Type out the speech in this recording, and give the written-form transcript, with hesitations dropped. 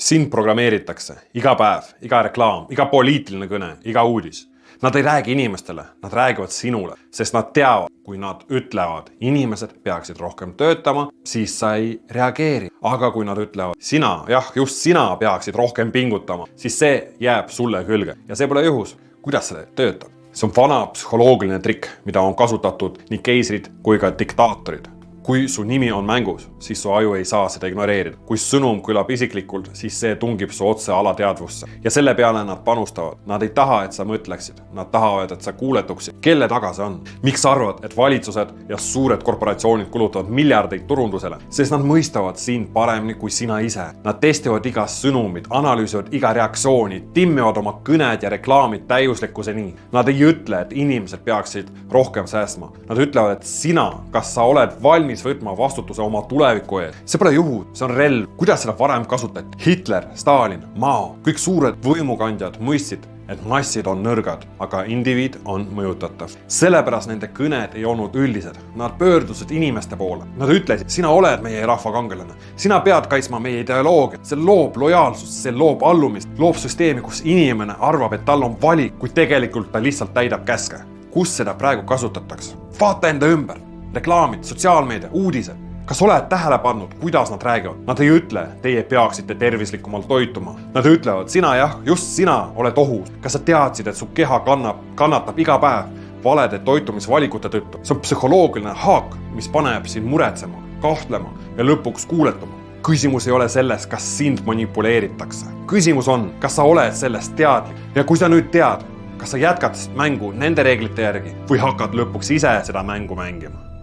Sind programmeeritakse iga päev, iga reklaam, iga poliitiline kõne, iga uudis. Nad ei räägi inimestele, nad räägivad sinule, sest nad teavad, kui nad ütlevad, inimesed peaksid rohkem töötama, siis sa ei reageeri. Aga kui nad ütlevad, just sina peaksid rohkem pingutama, siis see jääb sulle külge. Ja see pole juhus. Kuidas see töötab? See on vana psühholoogiline trikk, mida on kasutatud nii keisrid kui ka diktaatorid. Kui su nimi on mängus, siis su aju ei saa seda ignoreerida. Kui sõnum kõlab isiklikult, siis see tungib su otse alateadvusse. Ja selle peale nad panustavad. Nad ei taha, et sa mõtleksid. Nad tahavad, et sa kuuletuksid. Kelle taga see on? Miks arvad, et valitsused ja suured korporatsioonid kulutavad miljardeid turundusele? Sest nad mõistavad sind paremini kui sina ise. Nad testivad iga sõnumit, analüüsivad iga reaktsiooni, timmivad oma kõned ja reklaamid täiuslikkuseni. Nad ei ütle, et inimesed peaksid rohkem säästma. Nad ütlevad, et sina, kas sa oled valmis võtma vastutuse oma tuleviku ees. See pole juhus, see on relv. Kuidas seda varem kasutati? Hitler, Stalin, Mao, kõik suured võimukandjad mõistsid, et massid on nõrgad, aga indiviid on mõjutatav. Sellepärast nende kõned ei olnud üldised. Nad pöördusid inimeste poole. Nad ütlesid, sina oled meie rahva kangelane. Sina pead kaitsma meie ideoloogia. See loob lojaalsust, see loob allumist, loob süsteemi, kus inimene arvab, et tal on valik, kui tegelikult ta lihtsalt täidab käske. Kus seda praegu kasutatakse? Vaata enda ümber. Reklaamid, sotsiaalmeedia, uudised. Kas oled tähele pannud, kuidas nad räägivad? Nad ei ütle, teie peaksite tervislikumalt toituma. Nad ütlevad, just sina oled ohus. Kas sa teadsid, et su keha kannatab iga päev valede toitumisvalikute tõttu? See on psühholoogiline haak, mis paneb sind muretsema, kahtlema ja lõpuks kuuletuma. Küsimus ei ole selles, kas sind manipuleeritakse. Küsimus on, kas sa oled sellest teadlik. Ja kui sa nüüd tead, kas sa jätkad mängu nende reeglite järgi või hakkad lõpuks ise seda mängu mängima?